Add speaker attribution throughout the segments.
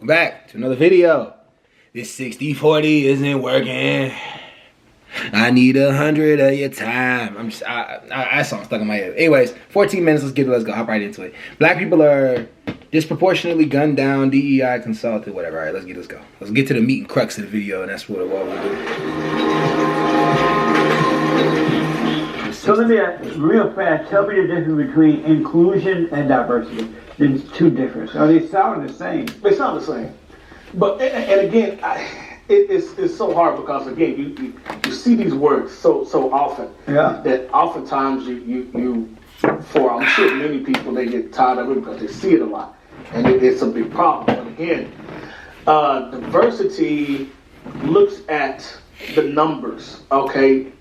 Speaker 1: Welcome back to another video. This 60-40 isn't working. I need 100 of your time. That song stuck in my head. Anyways, 14 minutes. Let's go. Hop right into it. Black people are disproportionately gunned down. DEI consulted. Whatever. All right, let's go. Let's get to the meat and crux of the video, and that's what we'll do.
Speaker 2: So let me real fast. Tell me the difference between inclusion and diversity. There's two differences. Are they sound the same?
Speaker 3: They sound the same. But and again, it's so hard because again you see these words so often that oftentimes you for I'm sure many people they get tired of it because they see it a lot and it's a big problem. But again, diversity looks at the numbers. Okay.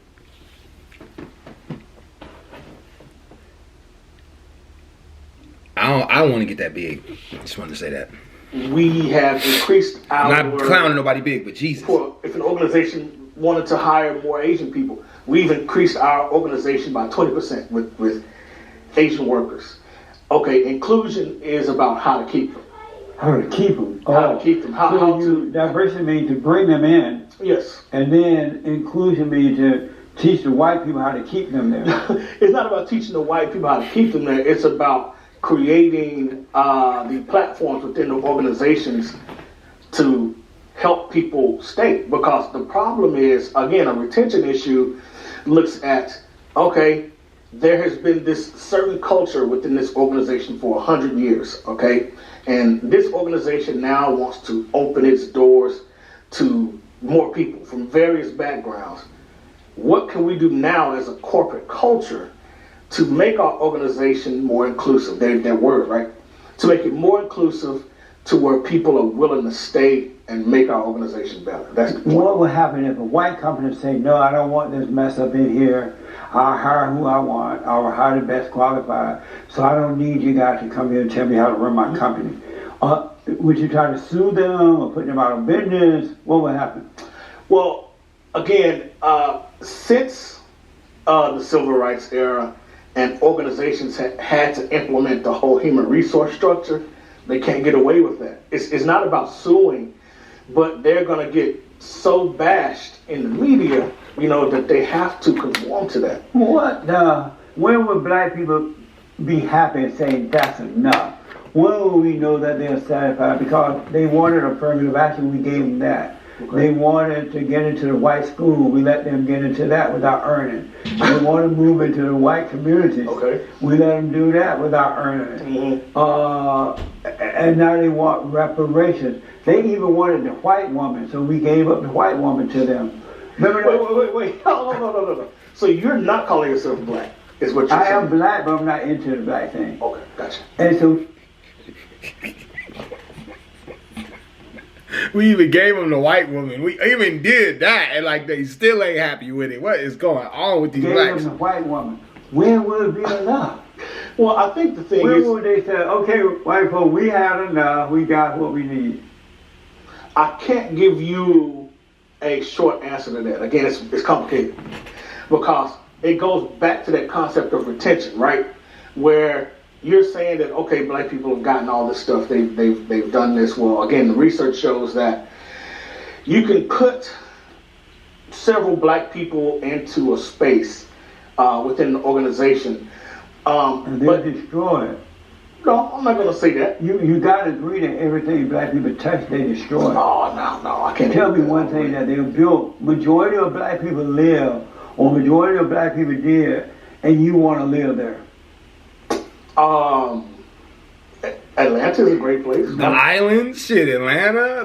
Speaker 1: I don't want to get that big. Just wanted to say that.
Speaker 3: We have increased our...
Speaker 1: I'm not clowning nobody big, but Jesus.
Speaker 3: If an organization wanted to hire more Asian people, we've increased our organization by 20% with Asian workers. Okay, inclusion is about how to keep them.
Speaker 2: How to keep them.
Speaker 3: How to keep them. How to...
Speaker 2: Diversity means to bring them in.
Speaker 3: Yes.
Speaker 2: And then inclusion means to teach the white people how to keep them there.
Speaker 3: It's not about teaching the white people how to keep them there. It's about creating the platforms within the organizations to help people stay. Because the problem is, again, a retention issue looks at, okay, there has been this certain culture within this organization for 100 years, okay? And this organization now wants to open its doors to more people from various backgrounds. What can we do now as a corporate culture to make our organization more inclusive? That word, right? To make it more inclusive to where people are willing to stay and make our organization better. That's the point.
Speaker 2: What would happen if a white company say, no, I don't want this mess up in here. I'll hire who I want. I'll hire the best qualified. So I don't need you guys to come here and tell me how to run my company. Would you try to sue them or put them out of business? What would happen?
Speaker 3: Well, again, since the civil rights era, and organizations had to implement the whole human resource structure, they can't get away with that. It's not about suing, but they're going to get so bashed in the media, that they have to conform to that.
Speaker 2: When would black people be happy and say that's enough? When will we know that they're satisfied? Because they wanted affirmative action, we gave them that. Okay. They wanted to get into the white school. We let them get into that without earning. They want to move into the white communities.
Speaker 3: Okay.
Speaker 2: We let them do that without earning. Mm-hmm. And now they want reparations. They even wanted the white woman, so we gave up the white woman to them.
Speaker 3: Remember wait. No. So you're not calling yourself black, is what you're saying?
Speaker 2: I am black, but I'm not into the black thing.
Speaker 3: Okay, gotcha.
Speaker 2: And so...
Speaker 1: We even gave them the white woman. We even did that, and they still ain't happy with it. What is going on with these blacks?
Speaker 2: Gave them the white woman. When will it be enough?
Speaker 3: Well, I think the thing is...
Speaker 2: When will they say, okay, white folks, we had enough, we got what we need?
Speaker 3: I can't give you a short answer to that. Again, it's complicated. Because it goes back to that concept of retention, right? Where... you're saying that, okay, black people have gotten all this stuff, they've done this. Well, again, the research shows that you can put several black people into a space within the organization.
Speaker 2: And they're destroyed.
Speaker 3: No, I'm not going to say that.
Speaker 2: You got to agree that everything black people touch, they destroy.
Speaker 3: No, I can't.
Speaker 2: Tell me one thing that they built. Majority of black people live, or majority of black people did, and you want to live there.
Speaker 3: Atlanta is a great place.
Speaker 1: The islands, Atlanta,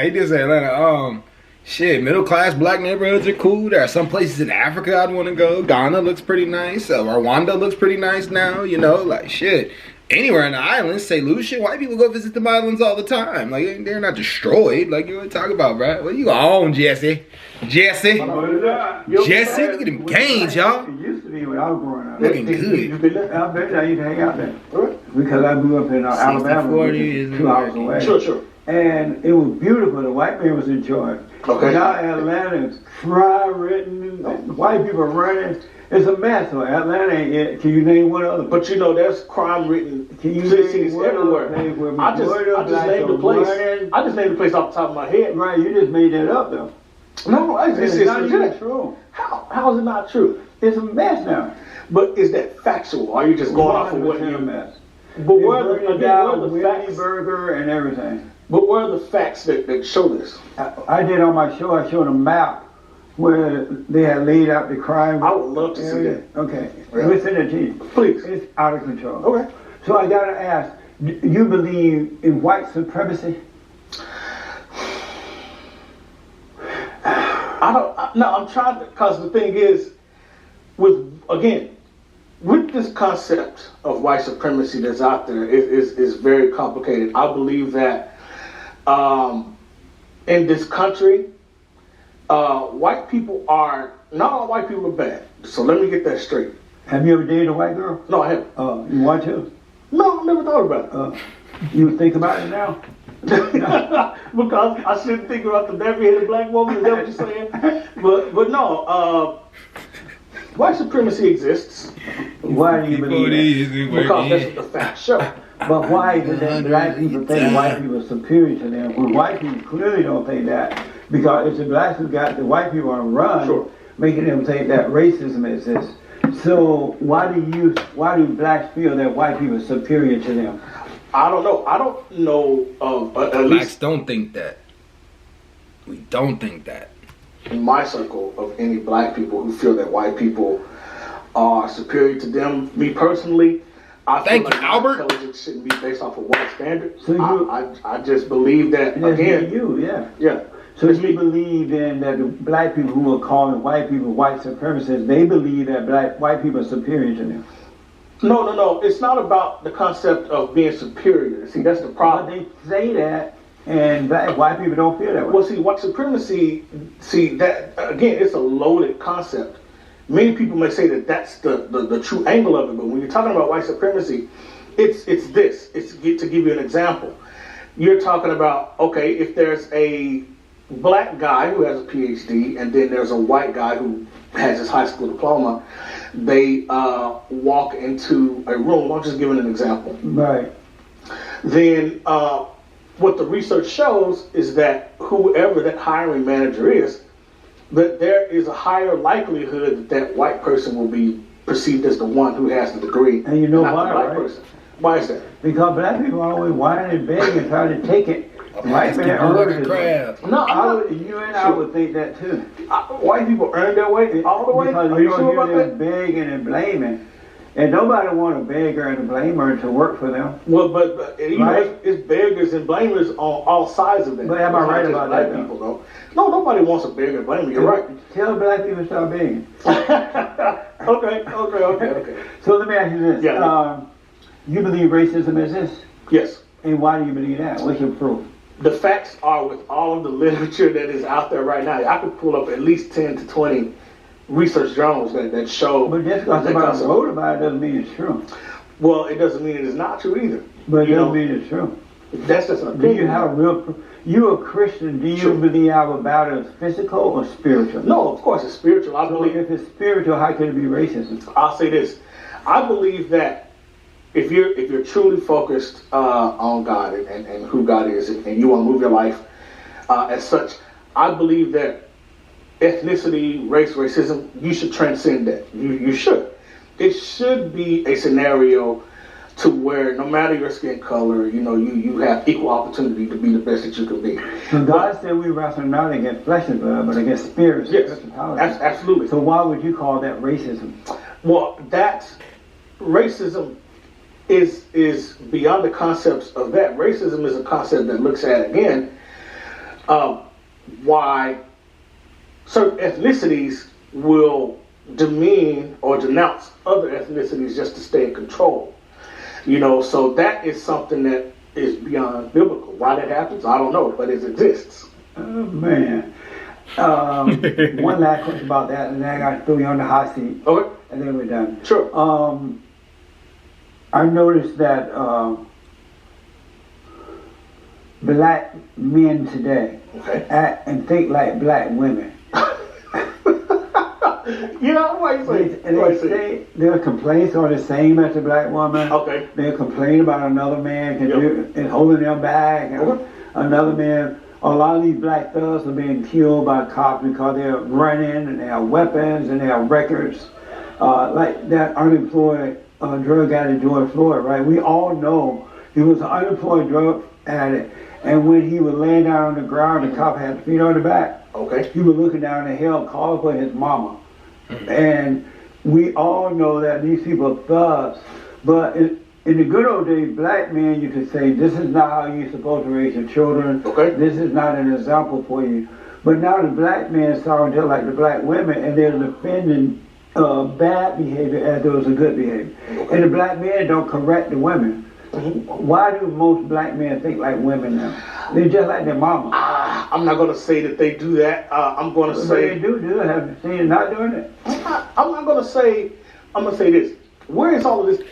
Speaker 1: he did say Atlanta. Middle class black neighborhoods are cool. There are some places in Africa I'd want to go. Ghana looks pretty nice. Rwanda looks pretty nice now. Anywhere in the islands, St. Lucia, white people go visit the islands all the time. They're not destroyed. You want to talk about, bro? What you on, Jesse? Jesse, look at them gains, y'all.
Speaker 2: It used to be when I was growing up.
Speaker 1: Looking good.
Speaker 2: I bet I used to hang out there. Because I grew up in Alabama, 2 hours away.
Speaker 3: Sure.
Speaker 2: and it was beautiful. The white man was in charge.
Speaker 3: Okay.
Speaker 2: Now Atlanta is crime-ridden, white people running. It's a mess. So Atlanta ain't yet. Can you name one other?
Speaker 3: But you know, there's crime-ridden
Speaker 2: Can you
Speaker 3: cities
Speaker 2: name one
Speaker 3: everywhere.
Speaker 2: other place where
Speaker 3: I just named the place.
Speaker 2: running?
Speaker 3: I just named the place off the top of my head.
Speaker 2: Right, you just made that up though.
Speaker 3: No, it's
Speaker 2: not even
Speaker 3: legit.
Speaker 2: true.
Speaker 3: How is it not true?
Speaker 2: It's a mess now.
Speaker 3: But is that factual? Or are you just going off of what
Speaker 2: 100% a
Speaker 3: you?
Speaker 2: mess.
Speaker 3: But where
Speaker 2: They
Speaker 3: are
Speaker 2: burned
Speaker 3: the
Speaker 2: down
Speaker 3: facts?
Speaker 2: Wendy Burger and everything.
Speaker 3: But where are the facts that show this?
Speaker 2: I did on my show. I showed a map where they had laid out the crime.
Speaker 3: I would love to see
Speaker 2: area.
Speaker 3: that.
Speaker 2: Okay,
Speaker 3: Yeah.
Speaker 2: we'll send it to you.
Speaker 3: Please.
Speaker 2: It's out of control.
Speaker 3: Okay.
Speaker 2: So I gotta ask, do you believe in white supremacy?
Speaker 3: I'm trying to, because the thing is, with this concept of white supremacy that's out there is very complicated. I believe that in this country, white people are, not all white people are bad. So let me get that straight.
Speaker 2: Have you ever dated a white girl?
Speaker 3: No, I haven't.
Speaker 2: You want to?
Speaker 3: No, I never thought about it.
Speaker 2: You think about it now?
Speaker 3: Because I shouldn't think about the nappy-headed black woman. Is that what you're saying? But no, white supremacy exists
Speaker 2: Why do you believe that?
Speaker 3: because that's what the facts show.
Speaker 2: But why is it that black people think white people are superior to them? Well, white people clearly don't think that, because it's the blacks who got the white people on the run,
Speaker 3: Sure.
Speaker 2: making them think that racism exists. So why do blacks feel that white people are superior to them?
Speaker 3: I don't know. I don't know of at
Speaker 1: Blacks
Speaker 3: least
Speaker 1: don't think that. We don't think that.
Speaker 3: in my circle of any black people who feel that white people are superior to them. Me personally, I feel
Speaker 1: Thank
Speaker 3: like
Speaker 1: you, Albert.
Speaker 3: intelligence shouldn't be based off of white standards.
Speaker 2: So you-
Speaker 3: I just believe that
Speaker 2: And that's
Speaker 3: again.
Speaker 2: you, yeah.
Speaker 3: Yeah.
Speaker 2: So
Speaker 3: It's
Speaker 2: you
Speaker 3: me.
Speaker 2: believe then that the black people who are calling white people white supremacists, they believe that white people are superior to them.
Speaker 3: No. It's not about the concept of being superior. See, that's the
Speaker 2: But
Speaker 3: problem.
Speaker 2: they say that, and white people don't feel that way.
Speaker 3: Well, see, white supremacy, that, again, it's a loaded concept. Many people may say that that's the true angle of it, but when you're talking about white supremacy, it's this. It's to give you an example. You're talking about, okay, if there's a black guy who has a PhD, and then there's a white guy who has his high school diploma, they walk into a room. I'm just giving an example.
Speaker 2: Right.
Speaker 3: Then what the research shows is that whoever that hiring manager is, that there is a higher likelihood that white person will be perceived as the one who has the degree,
Speaker 2: And you know
Speaker 3: not
Speaker 2: why,
Speaker 3: the black
Speaker 2: right?
Speaker 3: person. Why is that?
Speaker 2: Because black people always whine and beg and try to take it. White man earns it.
Speaker 1: Crab.
Speaker 3: No,
Speaker 2: You and I would think that too.
Speaker 3: white people earn their way all the way.
Speaker 2: Because
Speaker 3: Are you
Speaker 2: you
Speaker 3: sure
Speaker 2: don't
Speaker 3: about
Speaker 2: hear
Speaker 3: that?
Speaker 2: them begging and blaming. And nobody want a beggar and a blamer to work for them.
Speaker 3: Well, but you
Speaker 2: Right.
Speaker 3: know, it's beggars and blamers on all sides of that.
Speaker 2: But am I
Speaker 3: It's not
Speaker 2: right
Speaker 3: just
Speaker 2: about
Speaker 3: black
Speaker 2: that, though?
Speaker 3: people, though? No, nobody wants a beggar and blamer. You're right.
Speaker 2: Tell black people to stop begging.
Speaker 3: Okay.
Speaker 2: So let me ask you this.
Speaker 3: Yeah.
Speaker 2: You believe racism exists?
Speaker 3: Yes.
Speaker 2: And why do you believe that? What's your proof?
Speaker 3: The facts are with all of the literature that is out there right now. I could pull up at least 10 to 20 research journals that show.
Speaker 2: But just because
Speaker 3: that
Speaker 2: somebody
Speaker 3: concept.
Speaker 2: wrote about it doesn't mean it's true.
Speaker 3: Well, it doesn't mean it is not true either.
Speaker 2: But it
Speaker 3: You
Speaker 2: doesn't
Speaker 3: know,
Speaker 2: mean it's true.
Speaker 3: that's just an
Speaker 2: Do
Speaker 3: opinion.
Speaker 2: you have a real proof? You a Christian, do you
Speaker 3: Sure.
Speaker 2: believe our battle is physical or spiritual?
Speaker 3: No, of course it's spiritual. I
Speaker 2: So
Speaker 3: believe.
Speaker 2: if it's spiritual, how can it be racism?
Speaker 3: I'll say this: I believe that if you're truly focused on God and who God is, and you want to move your life as such, I believe that ethnicity, race, racism, you should transcend that. You should. It should be a scenario to where no matter your skin color, you have equal opportunity to be the best that you can be.
Speaker 2: So God said we wrestle not against flesh and blood, but against spirits and
Speaker 3: Yes,
Speaker 2: principalities.
Speaker 3: absolutely.
Speaker 2: So why would you call that racism?
Speaker 3: Well, that racism is beyond the concepts of that. Racism is a concept that looks at, again, why certain ethnicities will demean or denounce other ethnicities just to stay in control. So that is something that is beyond biblical. Why that happens, I don't know, but it exists.
Speaker 2: Oh, man. One last question about that, and then I got to throw you on the hot seat,
Speaker 3: Okay,
Speaker 2: and then we're done.
Speaker 3: sure.
Speaker 2: I noticed that black men today
Speaker 3: Okay.
Speaker 2: act and think like black women.
Speaker 3: Yeah, why you say?
Speaker 2: They say their complaints are the same as a black woman.
Speaker 3: Okay.
Speaker 2: They complain about another man and holding them back. And another man. A lot of these black thugs are being killed by cops because they're running and they have weapons and they have records. Like that unemployed drug addict George Floyd, right? We all know he was an unemployed drug addict, and when he was laying down on the ground, the cop had his feet on the back.
Speaker 3: Okay.
Speaker 2: He was looking down the hill, calling for his mama. And we all know that these people are thugs. But in the good old days, black men, you could say, this is not how you're supposed to raise your children.
Speaker 3: Okay.
Speaker 2: This is not an example for you. But now the black men sound just like the black women, and they're defending bad behavior as though it's a good behavior. And the black men don't correct the women. Why do most black men think like women now? They're just like their mama.
Speaker 3: I'm not going to say that they do that. I'm going to say
Speaker 2: they do. Have you seen it not doing it?
Speaker 3: I'm not going to say. I'm going to say this. Where is all of this?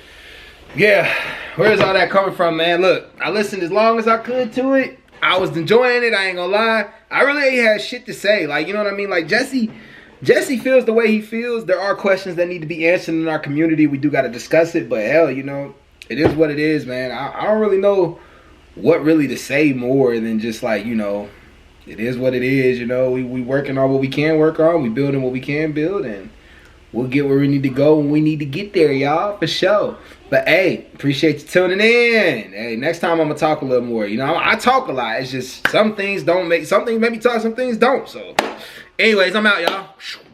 Speaker 1: Yeah, where's all that coming from, man? Look, I listened as long as I could to it. I was enjoying it, I ain't gonna lie. I really ain't had shit to say. Like, you know what I mean? Like, Jesse feels the way he feels. There are questions that need to be answered in our community. We do gotta discuss it, but hell, you know, it is what it is, man. I don't really know what really to say more than just like, you know, it is what it is, you know. We working on what we can work on. We building what we can build, and we'll get where we need to go when we need to get there, y'all, for sure. But hey, appreciate you tuning in. Hey, next time I'm gonna talk a little more. You know, I talk a lot. It's just some things make me talk, some things don't. So, anyways, I'm out, y'all.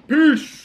Speaker 1: Peace.